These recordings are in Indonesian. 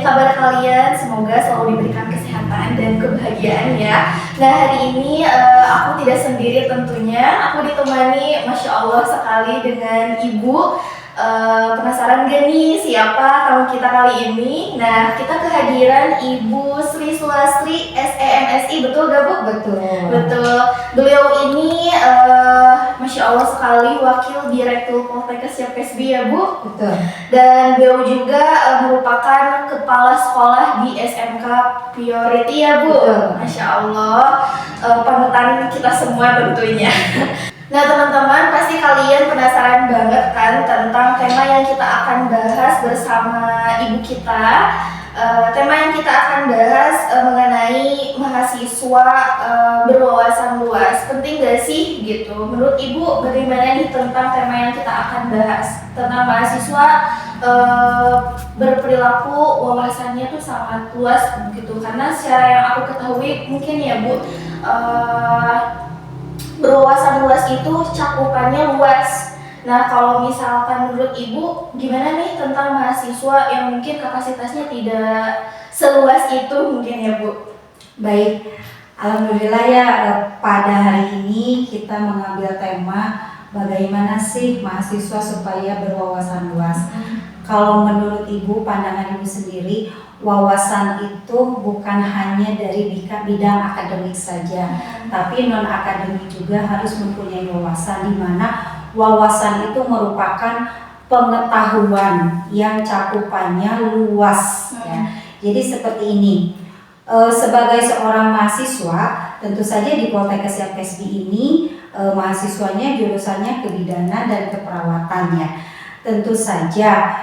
kabar kalian? Semoga selalu diberikan kesehatan dan kebahagiaan ya. Nah, hari ini aku tidak sendiri tentunya. Aku ditemani, Masya Allah sekali, dengan Ibu. Penasaran gak nih siapa tamu kita kali ini? Nah, kita kehadiran Ibu Sri Sulastri SEMSI, betul gak Bu? Betul. Betul. Beliau ini Masya Allah sekali Wakil Direktur Poltekkes Siap PSB ya Bu? Betul. Dan beliau juga merupakan Kepala Sekolah di SMK Priority ya Bu? Betul. Masya Allah, panutan kita semua tentunya. Nah teman-teman, pasti kalian penasaran banget kan tentang tema yang kita akan bahas bersama ibu kita. Tema yang kita akan bahas mengenai mahasiswa berwawasan luas. Penting gak sih gitu? Menurut ibu bagaimana nih tentang tema yang kita akan bahas? Tentang mahasiswa berperilaku wawasannya tuh sangat luas gitu. Karena secara yang aku ketahui mungkin ya Bu, berwawasan luas itu cakupannya luas. Nah, kalau misalkan menurut Ibu, gimana nih tentang mahasiswa yang mungkin kapasitasnya tidak seluas itu mungkin ya Bu? Baik, alhamdulillah ya, pada hari ini kita mengambil tema bagaimana sih mahasiswa supaya berwawasan luas. Kalau menurut Ibu, pandangan Ibu sendiri, wawasan itu bukan hanya dari bidang akademik saja, tapi non akademik juga harus mempunyai wawasan, di mana wawasan itu merupakan pengetahuan yang cakupannya luas. Ya. Jadi seperti ini, sebagai seorang mahasiswa, tentu saja di Poltekkes Siap PSB ini mahasiswanya jurusannya kebidanan dan keperawatan ya. Tentu saja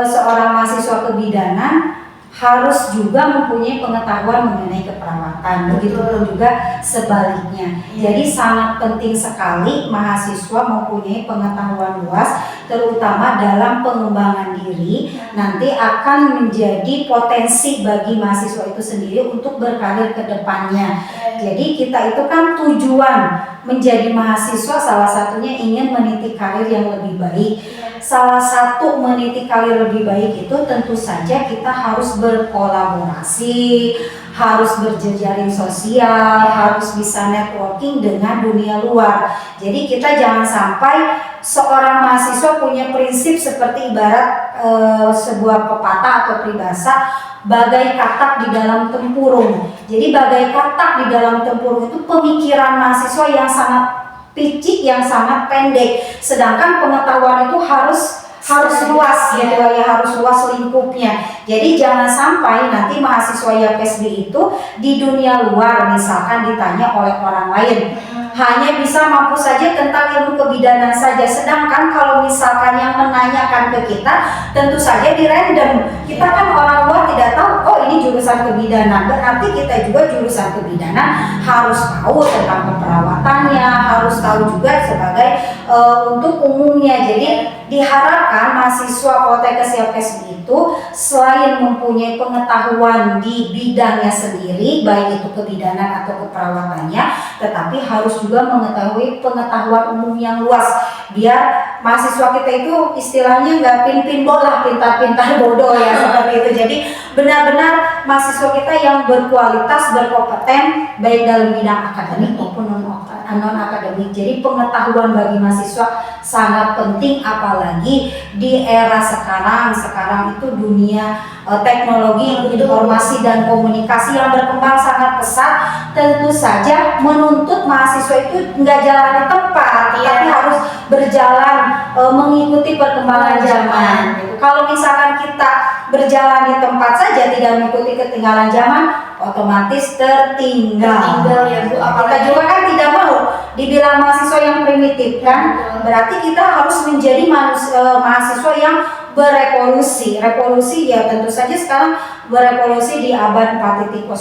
seorang mahasiswa kebidanan harus juga mempunyai pengetahuan mengenai keperawatan, begitupun juga sebaliknya. Jadi sangat penting sekali mahasiswa mempunyai pengetahuan luas, terutama dalam pengembangan diri, nanti akan menjadi potensi bagi mahasiswa itu sendiri untuk berkarir ke depannya. Jadi kita itu kan tujuan menjadi mahasiswa salah satunya ingin meniti karir yang lebih baik. Salah satu meniti karir lebih baik itu tentu saja kita harus berkolaborasi, harus berjejaring sosial, harus bisa networking dengan dunia luar. Jadi kita jangan sampai seorang mahasiswa punya prinsip seperti ibarat sebuah pepatah atau peribahasa, bagai katak di dalam tempurung. Jadi bagai katak di dalam tempurung itu pemikiran mahasiswa yang sangat picik, yang sangat pendek, sedangkan pengetahuan itu harus luas gitu ya, harus luas lingkupnya. Jadi jangan sampai nanti mahasiswa YPSB itu di dunia luar misalkan ditanya oleh orang lain hanya bisa mampu saja tentang ilmu kebidanan saja, sedangkan kalau misalkan yang menanyakan ke kita tentu saja di random. Kita kan orang luar tidak tahu, oh ini jurusan kebidanan, berarti kita juga jurusan kebidanan harus tahu tentang keperawatannya, harus tahu juga sebagai untuk umumnya. Jadi diharapkan mahasiswa Poltekkes Siap PSB itu selain mempunyai pengetahuan di bidangnya sendiri, baik itu kebidanan atau keperawatannya, tetapi harus juga mengetahui pengetahuan umum yang luas, biar mahasiswa kita itu istilahnya nggak pin-pinbol lah, pintar-pintar bodoh ya, seperti itu. Jadi benar-benar mahasiswa kita yang berkualitas, berkompeten, baik dalam bidang akademik maupun non akademik. Jadi pengetahuan bagi mahasiswa sangat penting, apalagi di era sekarang itu dunia teknologi, informasi dan komunikasi yang berkembang sangat pesat. Tentu saja menuntut mahasiswa itu nggak jalan di tempat, tapi harus berjalan mengikuti perkembangan zaman. Kalau misalkan kita berjalan di tempat saja tidak mengikuti ketinggalan zaman, otomatis tertinggal ya Bu. Kita juga kan tidak mau dibilang mahasiswa yang primitif kan, berarti kita harus menjadi mahasiswa yang berevolusi. Revolusi ya tentu saja sekarang berevolusi di abad 4.02,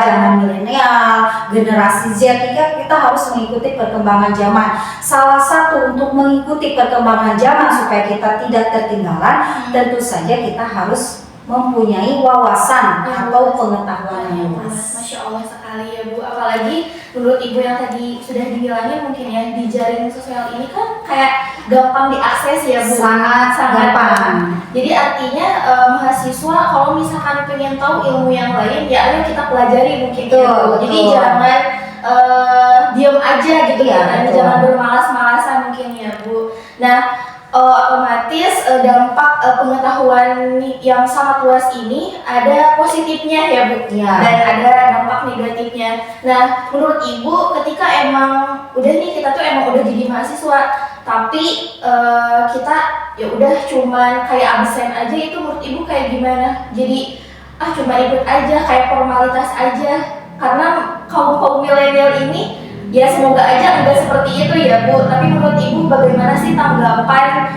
zaman milenial, generasi Z. Kita harus mengikuti perkembangan zaman. Salah satu untuk mengikuti perkembangan zaman supaya kita tidak tertinggalan, tentu saja kita harus mempunyai wawasan atau pengetahuan yang luas. Masya Allah sekali ya Bu. Apalagi menurut Ibu yang tadi sudah dibilangin mungkin ya, di jaring sosial ini kan kayak gampang diakses ya Bu. Sangat gampang. Jadi artinya mahasiswa kalau misalkan pengen tahu ilmu yang lain ya ayo kita pelajari mungkin ya Bu. Jadi jangan diam aja gitu ya, dan jangan bermalas-malasan mungkin ya Bu. Nah, otomatis dampak pengetahuan yang sangat luas ini ada positifnya ya Bu ya. Dan ada dampak negatifnya. Nah, menurut Ibu ketika emang udah nih kita tuh emang udah jadi mahasiswa tapi kita ya udah cuman kayak absen aja, itu menurut Ibu kayak gimana? Jadi cuma ikut aja kayak formalitas aja, karena kaum milenial ini ya semoga aja enggak seperti itu ya Bu. Tapi menurut Ibu bagaimana sih tanggapan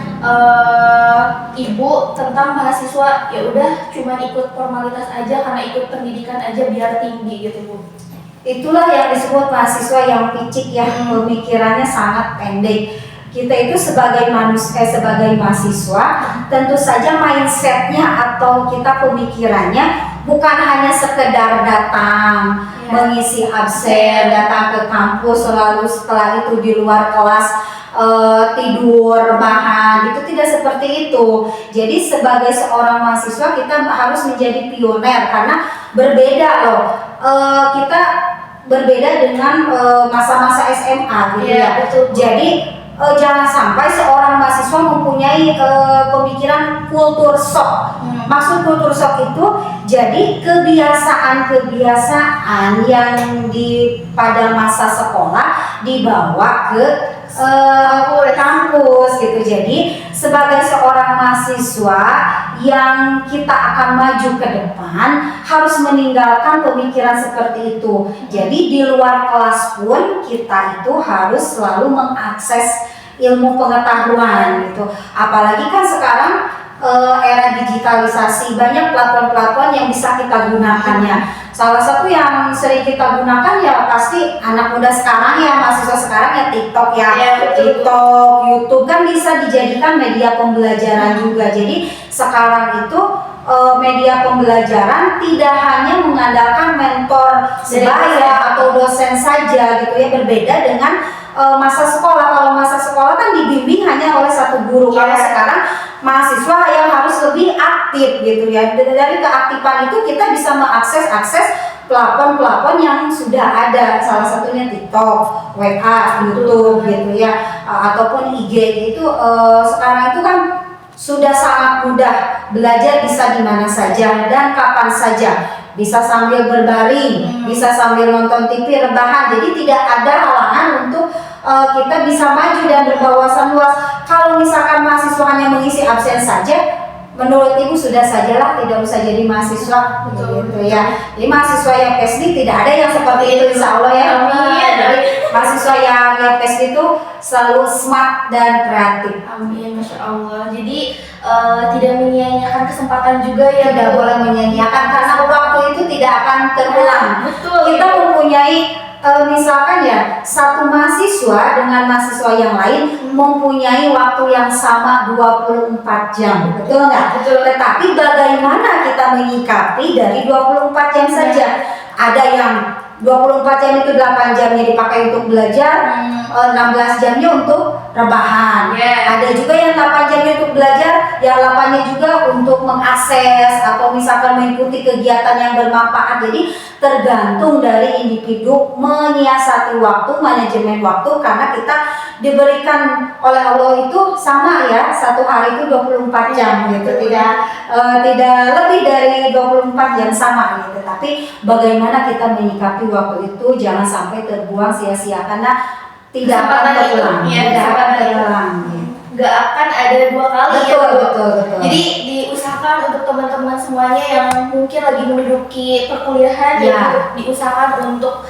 Ibu tentang mahasiswa ya udah cuma ikut formalitas aja karena ikut pendidikan aja biar tinggi gitu Bu? Itulah yang disebut mahasiswa yang picik ya, pemikirannya sangat pendek. Kita itu sebagai manusia, sebagai mahasiswa, tentu saja mindsetnya atau kita pemikirannya bukan hanya sekedar datang, mengisi absen, datang ke kampus, selalu setelah itu di luar kelas tidur, rebahan, itu tidak seperti itu. Jadi sebagai seorang mahasiswa kita harus menjadi pioner karena berbeda loh. Kita berbeda dengan masa-masa SMA gitu ya. Betul. Jadi jangan sampai seorang mahasiswa mempunyai pemikiran kultur shock. Maksud kultur shock itu jadi kebiasaan-kebiasaan yang pada masa sekolah dibawa ke kampus gitu. Jadi sebagai seorang mahasiswa yang kita akan maju ke depan harus meninggalkan pemikiran seperti itu. Jadi di luar kelas pun kita itu harus selalu mengakses ilmu pengetahuan gitu. Apalagi kan sekarang era digitalisasi, banyak platform-platform yang bisa kita gunakan ya. Salah satu yang sering kita gunakan ya pasti anak muda sekarang ya, mahasiswa sekarang ya TikTok ya. TikTok, YouTube kan bisa dijadikan media pembelajaran juga. Jadi sekarang itu media pembelajaran tidak hanya mengandalkan mentor sebaya atau dosen saja gitu ya, berbeda dengan masa sekolah. Kalau masa sekolah kan dibimbing hanya oleh satu guru. Kalau sekarang mahasiswa yang harus lebih aktif gitu ya. Dari keaktifan itu kita bisa mengakses platform-platform yang sudah ada, salah satunya TikTok, WA, YouTube gitu ya, ataupun IG itu. Sekarang itu kan sudah sangat mudah belajar, bisa di mana saja dan kapan saja. Bisa sambil berbaring, bisa sambil nonton TV, rebahan. Jadi tidak ada halangan untuk kita bisa maju dan berwawasan luas. Kalau misalkan mahasiswa hanya mengisi absen saja, menurut Ibu sudah sajalah, tidak usah jadi mahasiswa. Gitu ya. Jadi mahasiswa yang PhD tidak ada yang seperti itu, insya Allah ya. Jadi mahasiswa yang PhD itu selalu smart dan kreatif. Amin, Masya Allah. Jadi tidak menyia-nyiakan kesempatan juga ya. Tidak boleh menyia-nyiakan karena waktu itu tidak akan terulang. Betul. Kita mempunyai misalkan ya, satu mahasiswa dengan mahasiswa yang lain mempunyai waktu yang sama 24 jam, betul nggak? Betul. Tetapi bagaimana kita menyikapi dari 24 jam saja? Ada yang 24 jam itu 8 jamnya dipakai untuk belajar, 16 jamnya untuk rebahan. Ada juga yang 8 jamnya untuk belajar, yang 8-nya juga untuk mengakses atau misalkan mengikuti kegiatan yang bermanfaat. Jadi tergantung dari individu menyiasati waktu, manajemen waktu, karena kita diberikan oleh Allah itu sama ya, satu hari itu 24 jam gitu, tidak lebih dari 24 jam sama gitu. Tapi bagaimana kita menyikapi waktu itu, jangan sampai terbuang sia-sia karena tidak akan terulang, tidak akan terulang. Gak akan ada dua kali. Betul. Jadi diusahakan untuk teman-teman semuanya yang mungkin lagi menduduki perkuliahan ya, diusahakan untuk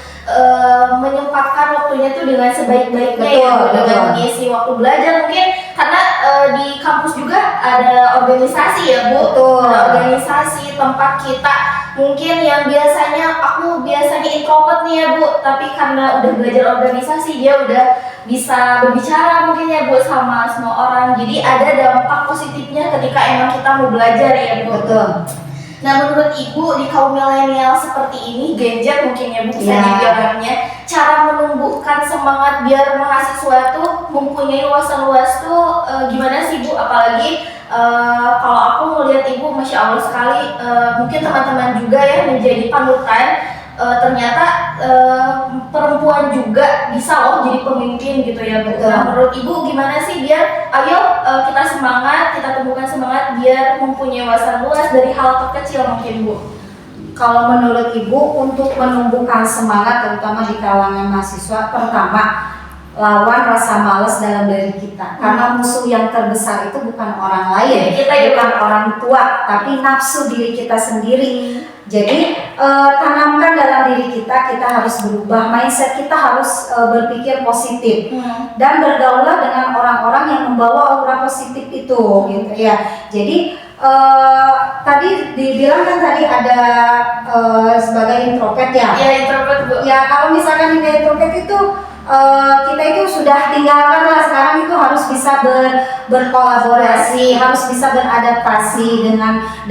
menyempatkan waktunya tuh dengan sebaik-baiknya ya, dengan mengisi waktu belajar mungkin karena di kampus juga ada organisasi ya Bu, ada organisasi tempat kita mungkin yang aku biasanya introvert nih ya Bu, tapi karena udah belajar organisasi dia udah bisa berbicara mungkin ya Bu sama semua orang, jadi ada dampak positifnya ketika emang kita mau belajar ya Bu. Nah, menurut Ibu di kaum milenial seperti ini, Gen Z mungkin ya Bu bisa Iya. dibilangnya, cara menumbuhkan semangat biar mahasiswa tuh mempunyai wawasan luas tuh gimana sih Bu? Apalagi kalau aku melihat Ibu, Masya Allah sekali, mungkin teman-teman juga ya menjadi panutan. Ternyata perempuan juga bisa loh jadi pemimpin gitu ya Bu. Betul. Nah, menurut Ibu gimana sih biar ayo kita semangat, kita tumbuhkan semangat biar mempunyai wawasan luas dari hal terkecil mungkin Bu. Kalau menurut Ibu untuk menumbuhkan semangat terutama di kalangan mahasiswa, pertama lawan rasa malas dalam diri kita. Karena musuh yang terbesar itu bukan orang lain, Kita ya, bukan orang tua, tapi nafsu diri kita sendiri. Jadi tanamkan dalam diri kita harus berubah, mindset kita harus berpikir positif dan bergaulah dengan orang-orang yang membawa aura positif itu, gitu ya. Jadi tadi dibilang kan tadi ada sebagai introvert ya. Iya, introvert Bu. Ya kalau misalkan introvert itu kita itu sudah tinggalkan lah, sekarang itu harus bisa berkolaborasi, harus bisa beradaptasi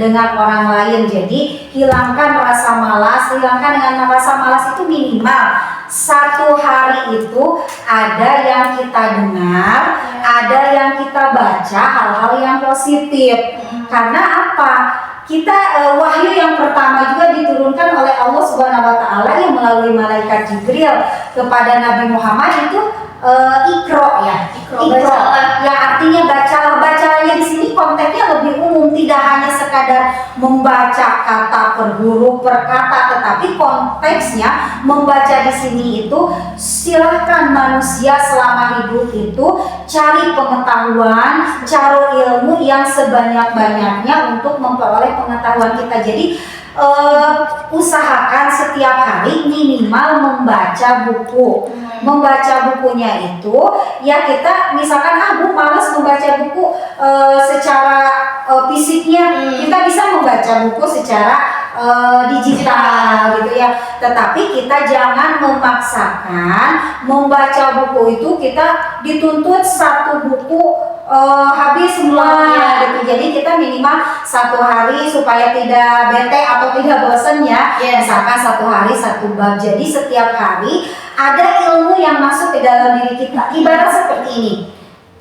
dengan orang lain. Jadi hilangkan rasa malas, dengan rasa malas itu minimal satu hari itu ada yang kita dengar, ada yang kita baca hal-hal yang positif. Karena apa? Kita wahyu yang pertama juga diturunkan oleh Allah Subhanahu wa taala yang melalui malaikat Jibril kepada Nabi Muhammad itu Iqra ya. Iqra yang artinya bacalah. Bacanya di sini konteksnya lebih umum, tidak hanya sekadar membaca kata per huruf per kata, tetapi konteksnya membaca di sini itu silahkan manusia selama hidup itu cari pengetahuan, cari ilmu yang sebanyak-banyaknya untuk memperoleh pengetahuan kita. Jadi usahakan setiap hari minimal membaca buku. Membaca bukunya itu ya, kita misalkan Bu malas membaca buku secara fisiknya, kita bisa membaca buku secara digital gitu ya. Tetapi kita jangan memaksakan membaca buku itu kita dituntut satu buku habis semua gitu. Jadi kita minimal satu hari supaya tidak bete atau tidak bosan ya. Misalkan satu hari satu bab. Jadi setiap hari ada ilmu yang masuk ke dalam diri kita. Ibarat seperti ini.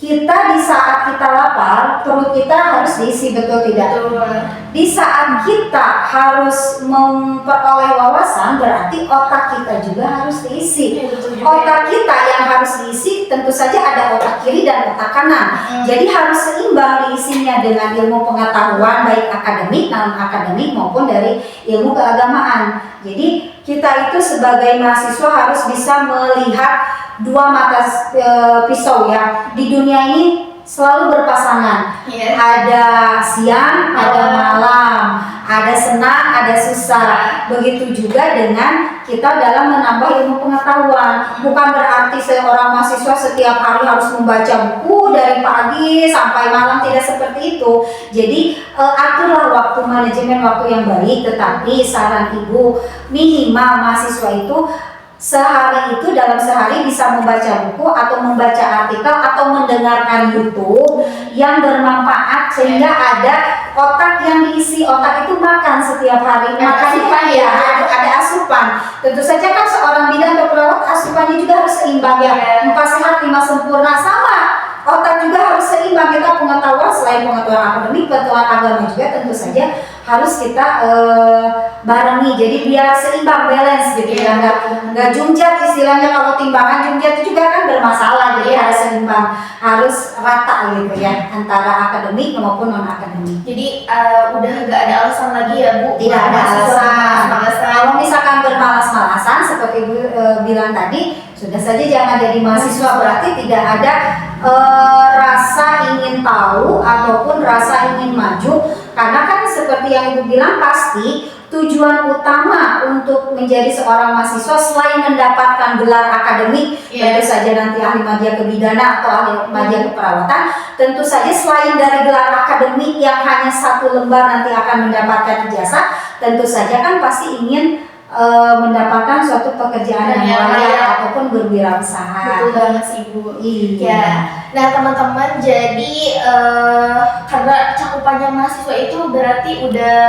Kita di saat kita lapar, perut kita harus diisi, betul tidak? Di saat kita harus memperoleh wawasan, berarti otak kita juga harus diisi. Otak kita yang harus diisi tentu saja ada otak kiri dan otak kanan. Jadi harus seimbang diisinya dengan ilmu pengetahuan baik akademik, non akademik maupun dari ilmu keagamaan. Jadi kita itu sebagai mahasiswa harus bisa melihat dua mata pisau ya. Di dunia ini selalu berpasangan. Ada siang, ada malam, ada senang, ada susah. Begitu juga dengan kita dalam menambah ilmu pengetahuan. Bukan berarti seorang mahasiswa setiap hari harus membaca buku dari pagi sampai malam, tidak seperti itu. Jadi aturlah waktu, manajemen waktu yang baik. Tetapi saran Ibu, minimal mahasiswa itu sehari itu dalam sehari bisa membaca buku atau membaca artikel atau mendengarkan YouTube yang bermanfaat sehingga ada otak yang diisi. Otak itu makan setiap hari, makannya ya ada asupan. Tentu saja kan seorang bidan atau perawat asupannya juga harus seimbang ya. 4 sehat 5 sempurna, sama. Otak juga harus seimbang. Kita pengetahuan selain pengetahuan akademik, pengetahuan agama juga tentu saja harus kita barengi. Jadi biar seimbang, balance gitu ya, nggak jumjat istilahnya. Kalau timbangan jumjat itu juga kan bermasalah. Jadi harus seimbang, harus rata gitu ya antara akademik maupun non akademik. Jadi udah nggak ada alasan lagi ya Bu? Tidak ada alasan. Kalau misalkan bermalas-malasan seperti Ibu bilang tadi, sudah saja jangan jadi mahasiswa. Berarti tidak ada rasa ingin tahu ataupun rasa ingin maju. Karena kan seperti yang Ibu bilang, pasti tujuan utama untuk menjadi seorang mahasiswa selain mendapatkan gelar akademik, tentu saja nanti ahli media kebidanan atau ahli media keperawatan, tentu saja selain dari gelar akademik yang hanya 1 lembar nanti akan mendapatkan ijazah, tentu saja kan pasti ingin mendapatkan suatu pekerjaan yang layak ataupun berwirausaha. Betul banget sih Bu. Iya. Ya. Nah teman-teman, jadi karena cakupannya mahasiswa itu berarti udah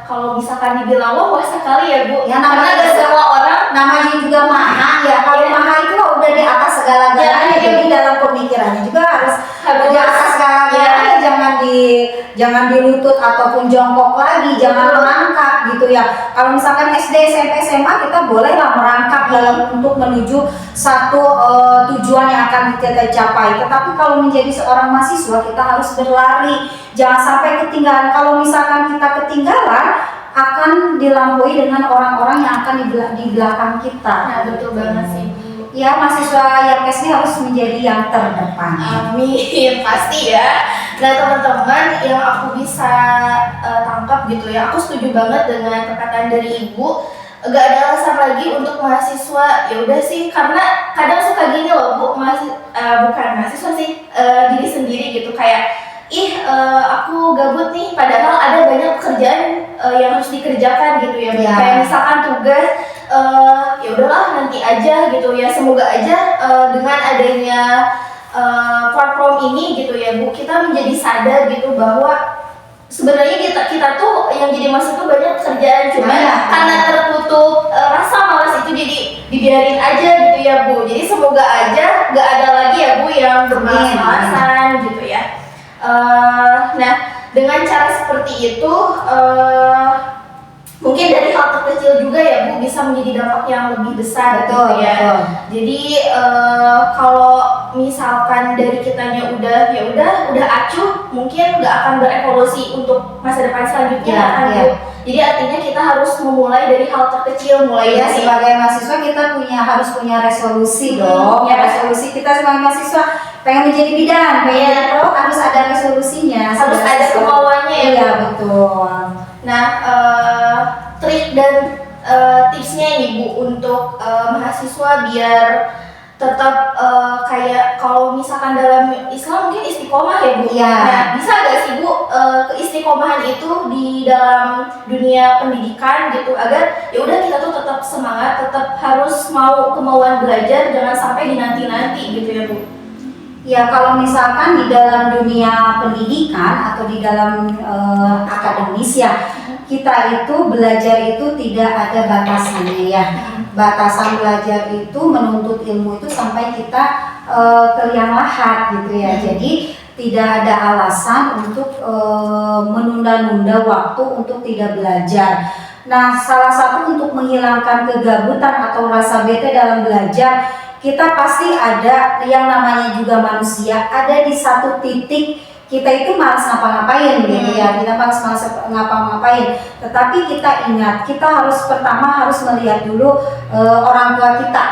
kalau misalkan dibilang wah sekali ya Bu. Ya, karena ada semua orang namanya juga maha ya. Kalau maha itu udah di atas segala-galanya. Jadi dalam pemikirannya juga harus di atas segala-galanya. Jangan dilutut ataupun jongkok lagi, jangan merangkak gitu ya. Kalau misalkan SD, SMP, SMA kita bolehlah merangkak dalam untuk menuju satu tujuan yang akan kita capai. Tetapi kalau menjadi seorang mahasiswa kita harus berlari, jangan sampai ketinggalan. Kalau misalkan kita ketinggalan akan dilampaui dengan orang-orang yang akan di belakang kita. Nah betul banget sih Bu. Ya, mahasiswa yang SD harus menjadi yang terdepan. Amin, pasti ya. Nah teman-teman, yang aku bisa tangkap gitu ya, aku setuju banget dengan perkataan dari Ibu. Gak ada alasan lagi untuk mahasiswa, ya udah sih, karena kadang suka gini loh Bu, bukan mahasiswa sih, diri sendiri gitu kayak aku gabut nih, padahal ada banyak pekerjaan yang harus dikerjakan gitu ya. Kayak misalkan tugas, ya udahlah nanti aja gitu ya. Semoga aja dengan adanya platform ini gitu ya Bu, kita menjadi sadar gitu bahwa sebenarnya kita tuh yang jadi mahasiswa tuh banyak pekerjaan, cuma karena tertutup rasa malas itu jadi dibiarin aja gitu ya Bu. Jadi semoga aja gak ada lagi ya Bu yang bermalas-malasan gitu ya. Nah dengan cara seperti itu mungkin dari hal terkecil juga ya Bu bisa menjadi dampak yang lebih besar gitu ya. Betul. Jadi kalau misalkan dari kitanya udah acuh, mungkin nggak akan berevolusi untuk masa depan selanjutnya kan Bu. Jadi artinya kita harus memulai dari hal terkecil, mulai dari sebagai mahasiswa kita harus punya resolusi dong. Ya, resolusi kita sebagai mahasiswa pengen menjadi bidan, harus ada resolusinya, harus ada kemauannya ya. Iya betul. Nah trik dan tipsnya ini Bu untuk mahasiswa biar tetap kayak kalau misalkan dalam Islam mungkin istiqomah ya Bu. Nah bisa gak sih Bu keistiqomahan itu di dalam dunia pendidikan gitu agar ya udah kita tuh tetap semangat, tetap harus kemauan belajar, jangan sampai dinanti-nanti gitu ya Bu. Ya kalau misalkan di dalam dunia pendidikan atau di dalam akademis ya, kita itu belajar itu tidak ada batasannya ya. Batasan belajar itu menuntut ilmu itu sampai kita ke liang lahat gitu ya. Jadi tidak ada alasan untuk menunda-nunda waktu untuk tidak belajar. Nah salah satu untuk menghilangkan kegabutan atau rasa bete dalam belajar, kita pasti ada yang namanya juga manusia, ada di satu titik kita itu malas ngapa-ngapain gitu ya, kita malas ngapa-ngapain. Tetapi kita ingat, kita pertama harus melihat dulu orang tua kita.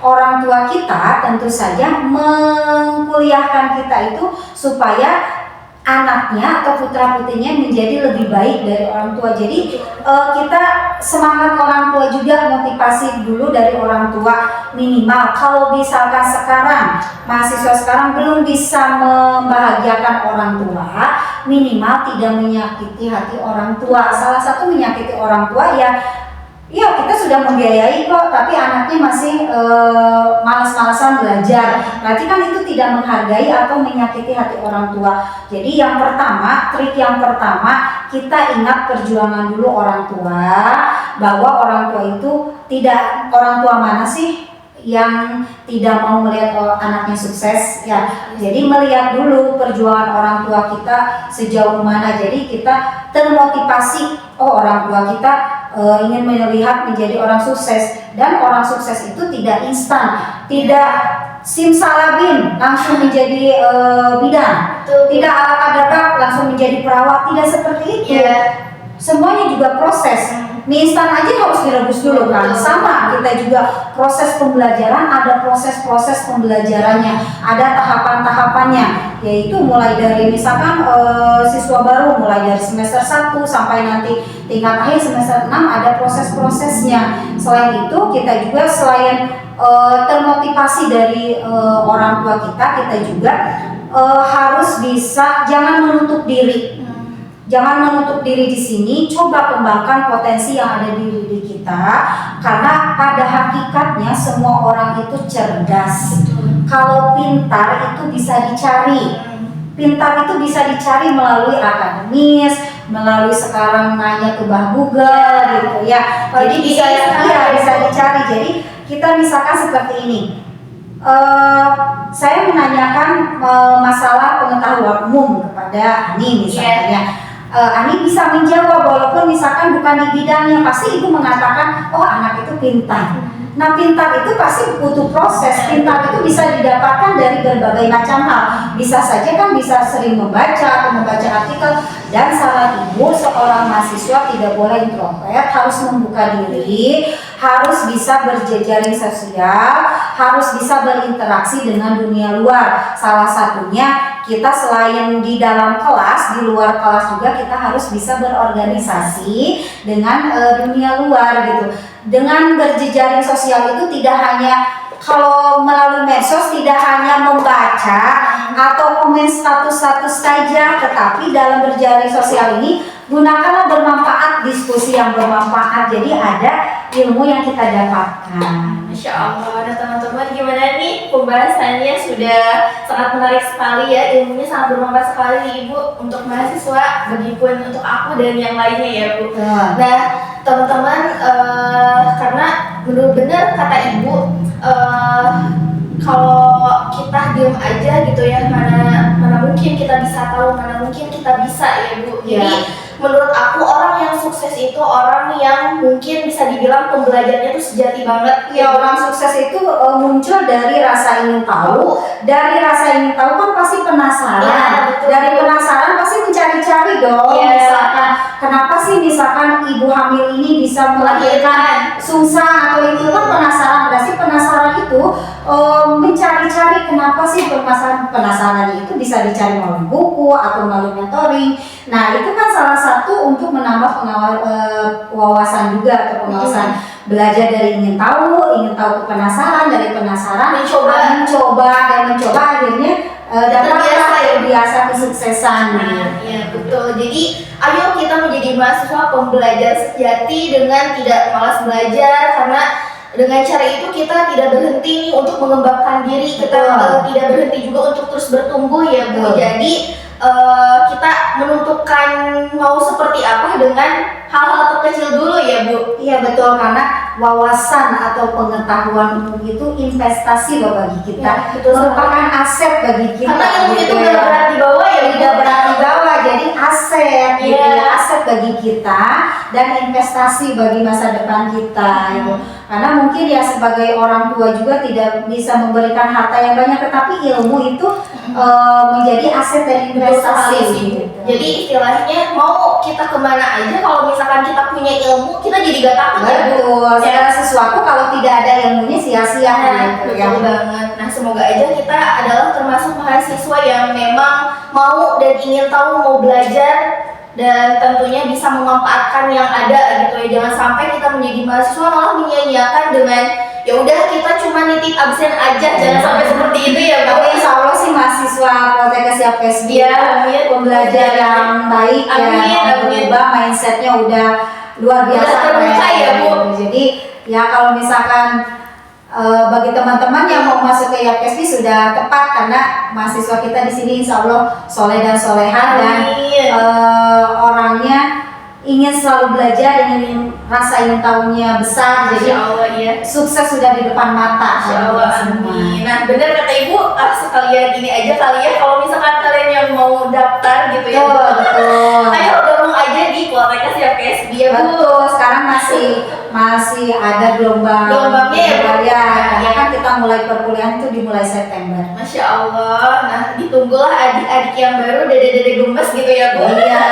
Orang tua kita tentu saja mengkuliahkan kita itu supaya anaknya atau putra-putrinya menjadi lebih baik dari orang tua. Jadi kita semangat orang tua juga, motivasi dulu dari orang tua. Minimal kalau misalkan sekarang mahasiswa sekarang belum bisa membahagiakan orang tua, minimal tidak menyakiti hati orang tua. Salah satu menyakiti orang tua ya kita sudah membiayai kok, tapi anaknya masih malas-malasan belajar. Berarti kan itu tidak menghargai atau menyakiti hati orang tua. Jadi trik yang pertama, kita ingat perjuangan dulu orang tua, bahwa orang tua itu orang tua mana sih yang tidak mau melihat anaknya sukses ya. Jadi melihat dulu perjuangan orang tua kita sejauh mana. Jadi kita termotivasi, orang tua kita ingin melihat menjadi orang sukses. Dan orang sukses itu tidak instan, tidak simsalabim langsung menjadi bidan, tidak ala kadadak langsung menjadi perawat, tidak seperti itu. Semuanya juga proses. Mie instan aja harus direbus dulu kan. Sama kita juga proses pembelajaran, ada proses-proses pembelajarannya, ada tahapan-tahapannya, yaitu mulai dari misalkan siswa baru mulai dari semester 1 sampai nanti tingkat akhir semester 6 ada proses-prosesnya. Selain itu kita juga selain termotivasi dari orang tua kita juga harus bisa jangan menutup diri. Jangan menutup diri di sini, coba kembangkan potensi yang ada di diri kita, karena pada hakikatnya semua orang itu cerdas. Kalau pintar itu bisa dicari. Pintar itu bisa dicari melalui akademis, melalui sekarang nanya ke Google gitu ya. Jadi bisa dicari. Jadi kita misalkan seperti ini. Saya menanyakan masalah pengetahuan umum kepada Ani misalnya. Ani bisa menjawab walaupun misalkan bukan di bidangnya, pasti ibu mengatakan, oh anak itu pintar. Nah pintar itu pasti butuh proses. Pintar itu bisa didapatkan dari berbagai macam hal. Bisa saja kan bisa sering membaca atau membaca artikel. Dan saran ibu, seorang mahasiswa tidak boleh introvert, harus membuka diri, harus bisa berjejaring sosial, harus bisa berinteraksi dengan dunia luar. Salah satunya kita selain di dalam kelas, di luar kelas juga kita harus bisa berorganisasi dengan dunia luar gitu. Dengan berjejaring sosial itu tidak hanya, kalau melalui medsos tidak hanya membaca atau komen status-status saja, tetapi dalam berjejaring sosial ini gunakanlah bermanfaat, diskusi yang bermanfaat. Jadi ada ilmu yang kita dapatkan. Masya Allah. Nah teman-teman, gimana nih pembahasannya? Sudah sangat menarik sekali ya, ilmunya sangat bermanfaat sekali Ibu untuk mahasiswa, begitupun untuk aku dan yang lainnya ya Bu. Nah teman-teman, karena benar-benar kata Ibu, kalau kita diem aja gitu ya, mana mungkin kita bisa tahu, mana mungkin kita bisa ya Bu. Jadi menurut aku orang yang sukses itu orang yang mungkin bisa dibilang pembelajarnya tuh sejati banget. Ya, orang sukses itu muncul dari rasa ingin tahu. Dari rasa ingin tahu kan pasti penasaran. Ya, dari penasaran pasti mencari-cari dong. Ya. Misalkan kenapa sih misalkan ibu hamil ini bisa melahirkan sungsang atau itu, kan penasaran. Berarti penasaran itu mencari-cari kenapa sih penasaran itu bisa dicari melalui buku atau melalui mentoring. Nah itu kan salah satu untuk menambah wawasan juga, atau pengawasan belajar dari ingin tahu ke penasaran, dari penasaran mencoba akhirnya dapatlah biasa kesuksesan. Iya betul. Jadi ayo kita menjadi mahasiswa pembelajar sejati dengan tidak malas belajar, karena dengan cara itu kita tidak berhenti nih untuk mengembangkan diri, kita tidak berhenti juga untuk terus bertumbuh ya Bu. Jadi kita menentukan mau seperti apa dengan hal-hal terkecil dulu ya Bu. Iya betul, karena wawasan atau pengetahuan umum itu investasi loh bagi kita, merupakan aset bagi kita. Karena ilmu itu tidak berat dibawa ya, tidak berat dibawa, jadi aset gitu ya, aset bagi kita dan investasi bagi masa depan kita gitu. Karena mungkin ya sebagai orang tua juga tidak bisa memberikan harta yang banyak, tetapi ilmu itu menjadi aset dan investasi gitu. Jadi istilahnya mau kita kemana aja, kalau misalkan kita punya ilmu, kita jadi gak takut ya Bu. Segala sesuatu kalau tidak ada ilmunya sia-sia gitu ya. Betul banget. Nah semoga aja kita adalah termasuk mahasiswa yang memang mau dan ingin tahu, mau belajar, dan tentunya bisa memanfaatkan yang ada gitu ya. Jangan sampai kita menjadi mahasiswa malah menyia-nyiakan dengan ya udah kita cuma nitip absen aja. Jangan sampai seperti itu ya Bu. Insya Allah sih mahasiswa Poltekkes Siap PSB pembelajar yang baik ya, berubah mindsetnya udah luar biasa terbuka ya Bu. Jadi ya kalau misalkan bagi teman-teman yang mau masuk ke YAPKSB sudah tepat, karena mahasiswa kita di sini insya Allah soleh dan soleha, dan orangnya ingin selalu belajar, rasa ingin tahunya besar. Jadi Allah, ya. Sukses sudah di depan mata. Amin. Nah benar kata Ibu, sekalian ini aja kali ya, kalau misalkan kalian yang mau daftar gitu ya, betul. Ayo gabung aja di Poltekkes Siap PSB ya Bu. Betul, sekarang masih ada gelombangnya ya, karena kan kita mulai perkuliahan itu dimulai September. Masya Allah. Nah ditunggulah adik-adik yang baru, dede-dede gemes gitu ya Bu. Iya.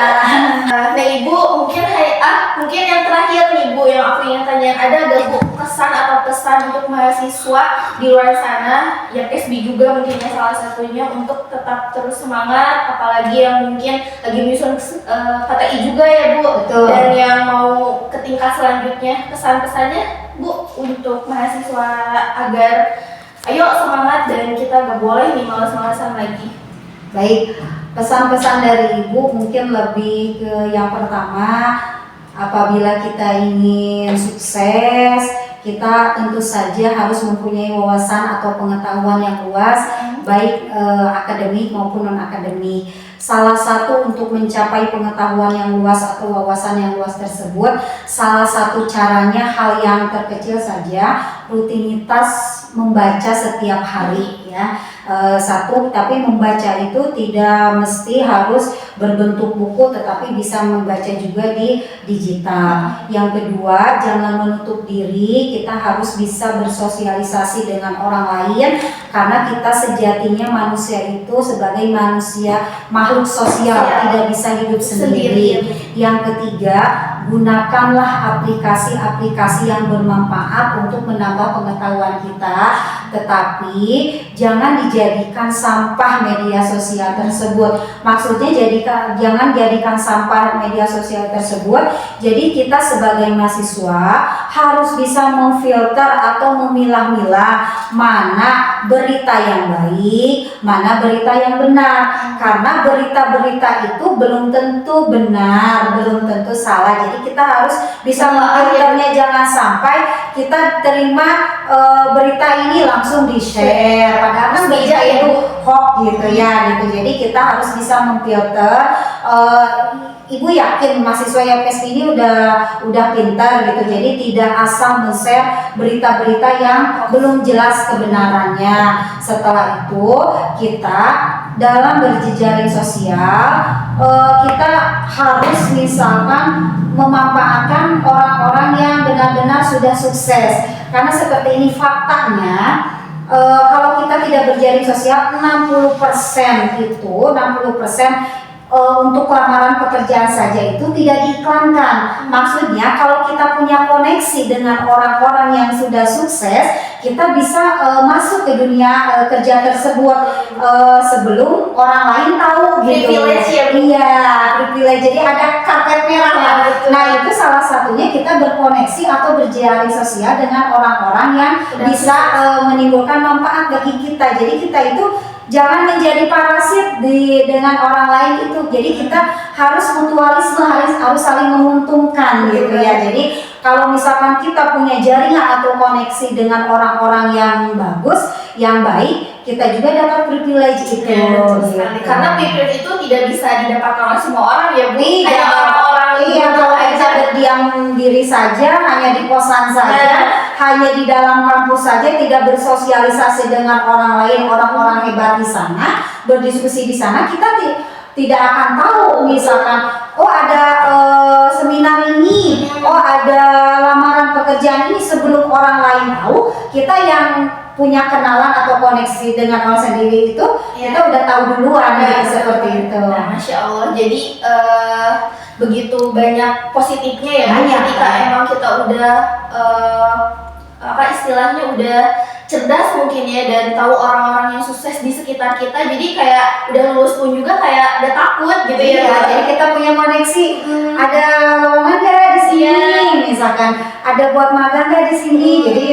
Nah Ibu, mungkin yang terakhir nih Bu, yang aku ingin tanya, ada gak Bu kesan atau pesan untuk mahasiswa di luar sana, ya PSB juga mungkin ya salah satunya, untuk tetap terus semangat, apalagi yang mungkin lagi menyusun KTI juga ya Bu. Betul. Dan yang mau ke tingkat selanjutnya, kesan-pesannya Bu untuk mahasiswa agar ayo semangat dan kita gak boleh nih malas-malasan lagi. Baik, Pesan-pesan dari Ibu mungkin lebih ke yang pertama, apabila kita ingin sukses, kita tentu saja harus mempunyai wawasan atau pengetahuan yang luas, baik akademik maupun non-akademik. Salah satu untuk mencapai pengetahuan yang luas atau wawasan yang luas tersebut, salah satu caranya hal yang terkecil saja, rutinitas membaca setiap hari ya. Tapi membaca itu tidak mesti harus berbentuk buku, tetapi bisa membaca juga di digital. Yang kedua, jangan menutup diri, kita harus bisa bersosialisasi dengan orang lain, karena kita sejatinya manusia itu sebagai manusia makhluk sosial, tidak bisa hidup sendiri. Yang ketiga, gunakanlah aplikasi-aplikasi yang bermanfaat untuk menambah pengetahuan kita, tetapi jangan dijadikan sampah media sosial tersebut. Maksudnya jangan jadikan sampah media sosial tersebut. Jadi kita sebagai mahasiswa harus bisa memfilter atau memilah-milah mana berita yang baik, mana berita yang benar. Karena berita-berita itu belum tentu benar, belum tentu salah. Jadi kita harus bisa memfilternya, jangan sampai kita terima berita ini langsung di-share, padahal kan berita itu hoax gitu ya gitu. Jadi kita harus bisa memfilter. Ibu yakin mahasiswa YPS ini udah pintar gitu, jadi tidak asal men-share berita-berita yang belum jelas kebenarannya. Setelah itu kita dalam berjejaring sosial, kita harus misalkan memanfaatkan orang-orang yang benar-benar sudah sukses. Karena seperti ini faktanya, kalau kita tidak berjaring sosial, 60% untuk lamaran pekerjaan saja itu tidak diiklankan. Maksudnya kalau kita punya koneksi dengan orang-orang yang sudah sukses, kita bisa masuk ke dunia kerja tersebut sebelum orang lain tahu gitu. Iya, privilege. Jadi ada karpet merah lah. Nah, itu salah satunya kita berkoneksi atau berjaring sosial dengan orang-orang yang bisa menimbulkan manfaat bagi kita. Jadi kita itu jangan menjadi parasit dengan orang lain itu. Jadi kita harus mutualisme, harus saling menguntungkan gitu ya. Jadi kalau misalkan kita punya jaringan atau koneksi dengan orang-orang yang bagus, yang baik, kita juga dapat privilege itu. Gitu. Karena privilege itu tidak bisa didapatkan oleh semua orang ya Bu. Hanya orang-orang kalau kita berdiam diri saja, hanya di kosan saja, hanya di dalam kampus saja, tidak bersosialisasi dengan orang lain, orang-orang hebat di sana, berdiskusi di sana, kita tidak akan tahu misalkan oh ada seminar ini, oh ada lamaran pekerjaan ini, sebelum orang lain tahu, kita yang punya kenalan atau koneksi dengan orang sendiri itu kita udah tahu duluan seperti itu. Nah, Masya Allah, jadi begitu banyak positifnya ya ketika emang kita udah istilahnya udah cerdas mungkin ya, dan tahu orang-orang yang sukses di sekitar kita, jadi kayak udah lulus pun juga kayak udah takut gitu ya. Jadi kita punya koneksi, ada lowongan gak di sini, misalkan ada buat magang gak di sini. Jadi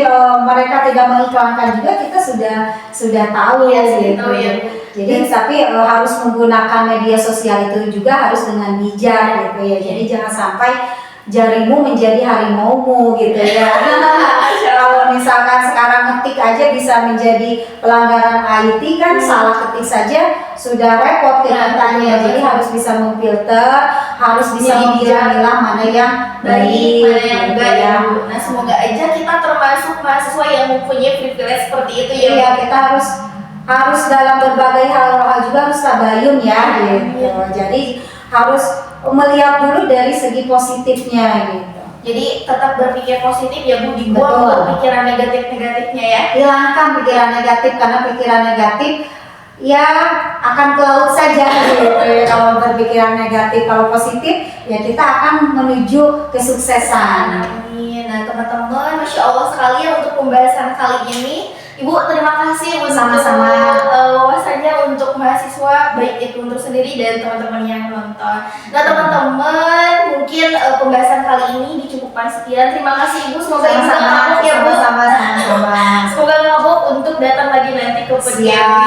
mereka tidak mengiklankan juga, kita sudah tahu gitu. Jadi tapi harus menggunakan media sosial itu juga harus dengan bijak gitu ya. Jadi jangan sampai jarimu menjadi harimaumu gitu ya. Kalau misalkan sekarang ngetik aja bisa menjadi pelanggaran IT kan, salah ketik saja sudah repot kelihatannya. Jadi harus bisa memfilter, harus bisa memilah-milah mana yang baik, mana yang enggak ya. Nah, semoga aja kita termasuk mahasiswa yang mempunyai privilege seperti itu ya. Iya, kita harus dalam berbagai hal juga harus tabayun ya gitu. Jadi harus melihat dulu dari segi positifnya gitu. Jadi tetap berpikir positif ya Bu, dibuang pikiran negatifnya ya. Hilangkan pikiran negatif, karena pikiran negatif ya akan ke laut saja gitu. Kalau berpikiran negatif, kalau positif ya kita akan menuju kesuksesan. Amin. Nah teman-teman, Masya Allah sekali ya untuk pembahasan kali ini. Ibu terima kasih untuk sama-sama wawasannya untuk mahasiswa, baik itu untuk sendiri dan teman-teman yang nonton. Nah teman-teman, mungkin pembahasan kali ini dicukupkan sekian. Terima kasih Ibu, semoga Ibu nggak kapok ya Bu. Sama-sama. Semoga nggak kapok untuk datang lagi nanti ke PGB.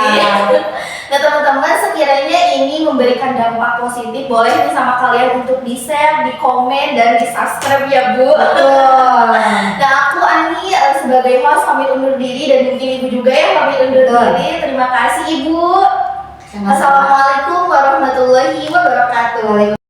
Nah teman-teman, sekiranya ini memberikan dampak positif, boleh nih sama kalian untuk di-share, di-komen, dan di-subscribe ya Bu. Betul. Nah aku Ani sebagai host pamit undur diri, dan mungkin Ibu juga yang pamit undur diri. Terima kasih Ibu. Sama-sama. Assalamualaikum warahmatullahi wabarakatuh.